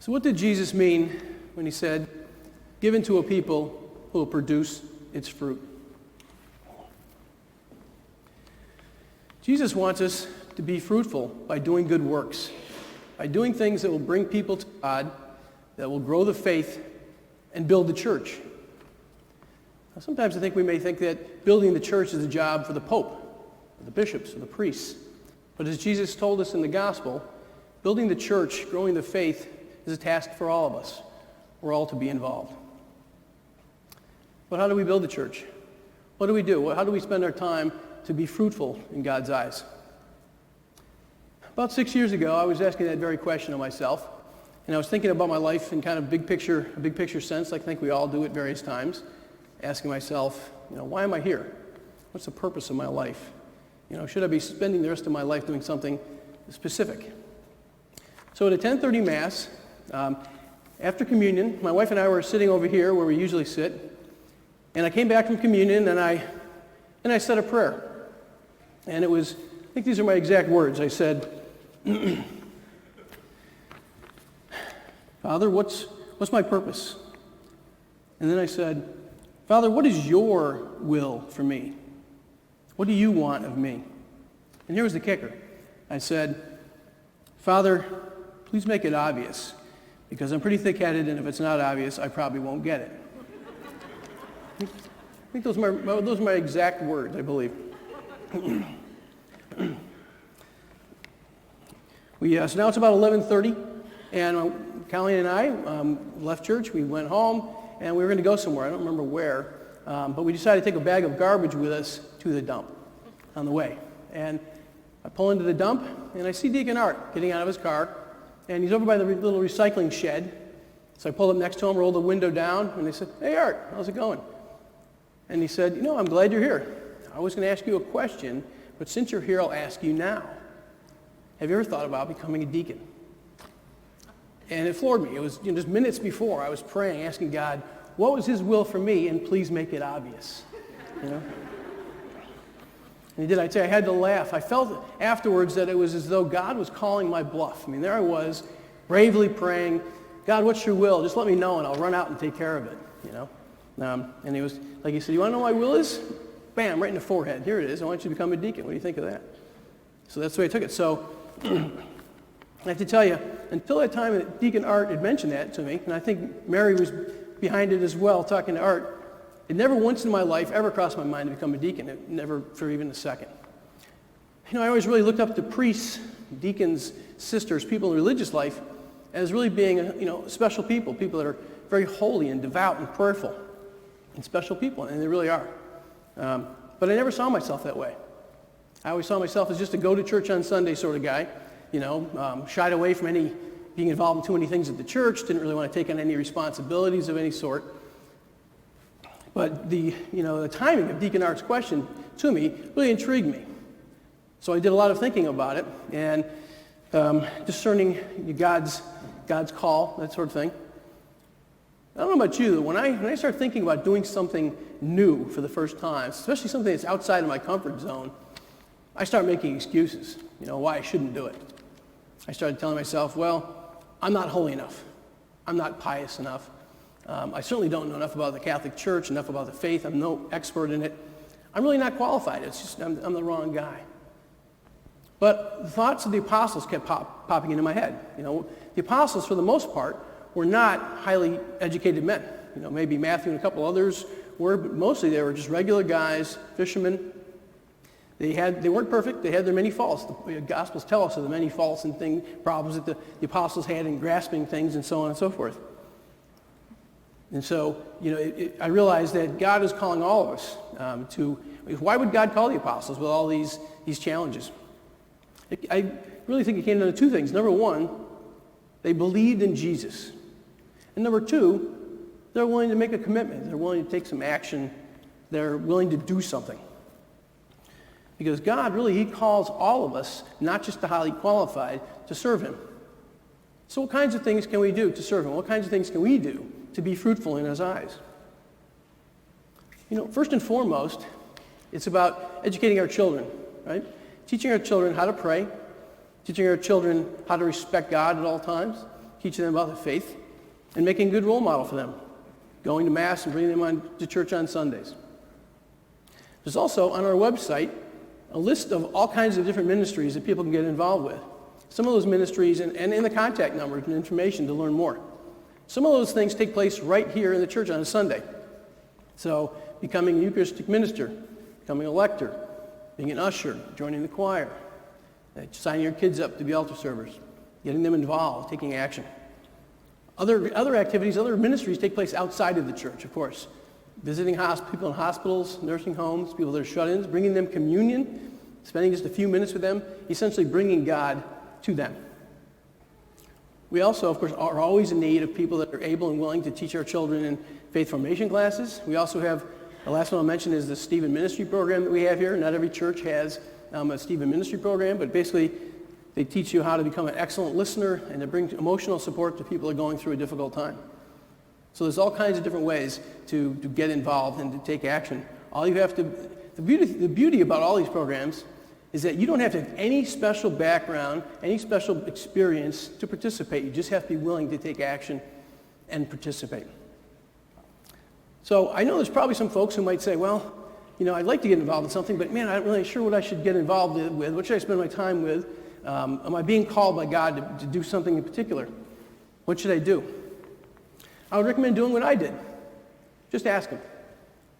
So what did Jesus mean when he said, "Given to a people who will produce its fruit"? Jesus wants us to be fruitful by doing good works, by doing things that will bring people to God, that will grow the faith and build the church. Now, sometimes I think we may think that building the church is a job for the Pope, or the bishops, or the priests. But as Jesus told us in the gospel, building the church, growing the faith, is a task for all of us. We're all to be involved. But how do we build the church? What do we do? How do we spend our time to be fruitful in God's eyes? About 6 years ago, I was asking that very question of myself, and I was thinking about my life in kind of a big picture sense, like I think we all do at various times, asking myself, why am I here? What's the purpose of my life? Should I be spending the rest of my life doing something specific? So at a 10:30 Mass, after communion, my wife and I were sitting over here where we usually sit, and I came back from communion and I said a prayer. And it was, I think these are my exact words. I said, "Father, what's my purpose?" And then I said, "Father, what is your will for me? What do you want of me?" And here was the kicker. I said, "Father, please make it obvious, because I'm pretty thick-headed, and if it's not obvious, I probably won't get it." I think those are my exact words, I believe. So now it's about 11:30, and Colleen and I left church. We went home, and we were going to go somewhere. I don't remember where, but we decided to take a bag of garbage with us to the dump on the way. And I pull into the dump, and I see Deacon Art getting out of his car, and he's over by the little recycling shed. So I pulled up next to him, rolled the window down, and I said, "Hey, Art, how's it going?" And he said, "I'm glad you're here. I was going to ask you a question, but since you're here, I'll ask you now. Have you ever thought about becoming a deacon?" And it floored me. It was just minutes before I was praying, asking God, what was his will for me, and please make it obvious. And he did. I'd say I had to laugh. I felt afterwards that it was as though God was calling my bluff. There I was, bravely praying, "God, what's your will? Just let me know, and I'll run out and take care of it." And he was like, he said, "You want to know what my will is?" Bam, right in the forehead. "Here it is. I want you to become a deacon. What do you think of that?" So that's the way I took it. So I have to tell you, until that time that Deacon Art had mentioned that to me, and I think Mary was behind it as well, talking to Art, it never once in my life ever crossed my mind to become a deacon. It never for even a second. I always really looked up to priests, deacons, sisters, people in religious life as really being, special people that are very holy and devout and prayerful, and special people, and they really are. But I never saw myself that way. I always saw myself as just a go-to-church on Sunday sort of guy, shied away from being involved in too many things at the church, didn't really want to take on any responsibilities of any sort. But the timing of Deacon Art's question to me really intrigued me. So I did a lot of thinking about it and discerning God's call, that sort of thing. I don't know about you, when I start thinking about doing something new for the first time, especially something that's outside of my comfort zone, I start making excuses, why I shouldn't do it. I started telling myself, well, I'm not holy enough. I'm not pious enough. I certainly don't know enough about the Catholic Church, enough about the faith. I'm no expert in it. I'm really not qualified. It's just I'm the wrong guy. But the thoughts of the apostles kept popping into my head. The apostles, for the most part, were not highly educated men. Maybe Matthew and a couple others were, but mostly they were just regular guys, fishermen. They weren't perfect. They had their many faults. The Gospels tell us of the many faults and problems that the apostles had in grasping things and so on and so forth. And so, I realized that God is calling all of us why would God call the apostles with all these challenges? I really think it came down to two things. Number one, they believed in Jesus. And number two, they're willing to make a commitment. They're willing to take some action. They're willing to do something. Because God, really, he calls all of us, not just the highly qualified, to serve him. So what kinds of things can we do to serve him? What kinds of things can we do to be fruitful in his eyes? First and foremost, it's about educating our children, right? Teaching our children how to pray, teaching our children how to respect God at all times, teaching them about the faith, and making a good role model for them, going to Mass and bringing them to church on Sundays. There's also, on our website, a list of all kinds of different ministries that people can get involved with. Some of those ministries, and in the contact numbers and information to learn more. Some of those things take place right here in the church on a Sunday. So, becoming a Eucharistic minister, becoming a lector, being an usher, joining the choir, signing your kids up to be altar servers, getting them involved, taking action. Other activities, other ministries take place outside of the church, of course. Visiting people in hospitals, nursing homes, people that are shut-ins, bringing them communion, spending just a few minutes with them, essentially bringing God to them. We also, of course, are always in need of people that are able and willing to teach our children in faith formation classes. We also have, the last one I'll mention is the Stephen Ministry Program that we have here. Not every church has a Stephen Ministry Program, but basically they teach you how to become an excellent listener and to bring emotional support to people who are going through a difficult time. So there's all kinds of different ways to get involved and to take action. All you have to, the beauty about all these programs is that you don't have to have any special background, any special experience to participate. You just have to be willing to take action and participate. So I know there's probably some folks who might say, well, I'd like to get involved in something, but man, I'm not really sure what I should get involved with. What should I spend my time with? Am I being called by God to do something in particular? What should I do? I would recommend doing what I did. Just ask him.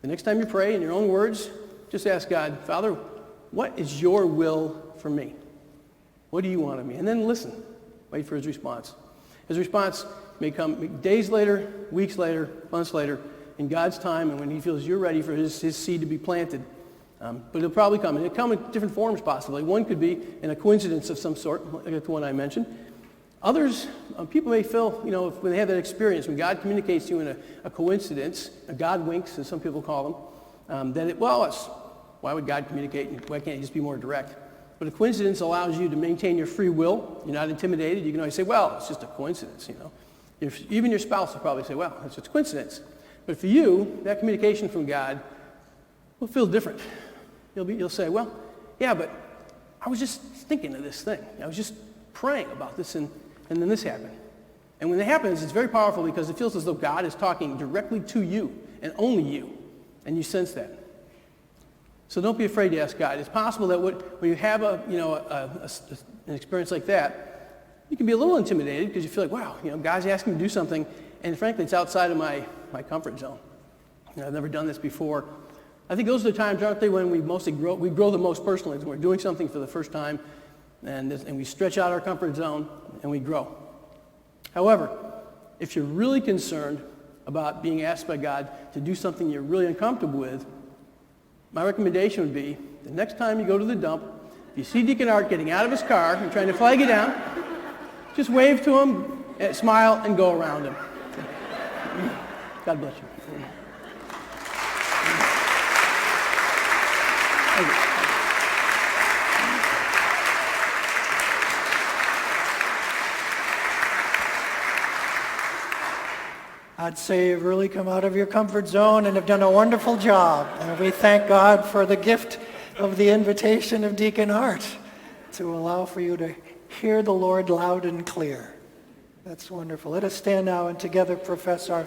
The next time you pray in your own words, just ask God, Father, what is your will for me? What do you want of me? And then listen. Wait for his response. His response may come days later, weeks later, months later, in God's time, and when he feels you're ready for his seed to be planted. But it'll probably come. And it'll come in different forms, possibly. One could be in a coincidence of some sort, like the one I mentioned. Others, people may feel, when they have that experience, when God communicates to you in a coincidence, a God winks, as some people call them, why would God communicate? Why can't he just be more direct? But a coincidence allows you to maintain your free will. You're not intimidated. You can always say, well, it's just a coincidence, Even your spouse will probably say, well, it's just a coincidence. But for you, that communication from God will feel different. You'll say, well, yeah, but I was just thinking of this thing. I was just praying about this, and then this happened. And when it happens, it's very powerful because it feels as though God is talking directly to you and only you, and you sense that. So don't be afraid to ask God. It's possible that when you have an experience like that, you can be a little intimidated because you feel like, wow, God's asking me to do something, and frankly, it's outside of my comfort zone. I've never done this before. I think those are the times, aren't they, when we mostly grow. We grow the most personally, when we're doing something for the first time, and we stretch out our comfort zone, and we grow. However, if you're really concerned about being asked by God to do something you're really uncomfortable with, my recommendation would be, the next time you go to the dump, if you see Deacon Art getting out of his car and trying to flag you down, just wave to him, smile, and go around him. God bless you. Thank you. I'd say you've really come out of your comfort zone and have done a wonderful job. And we thank God for the gift of the invitation of Deacon Art to allow for you to hear the Lord loud and clear. That's wonderful. Let us stand now and together profess our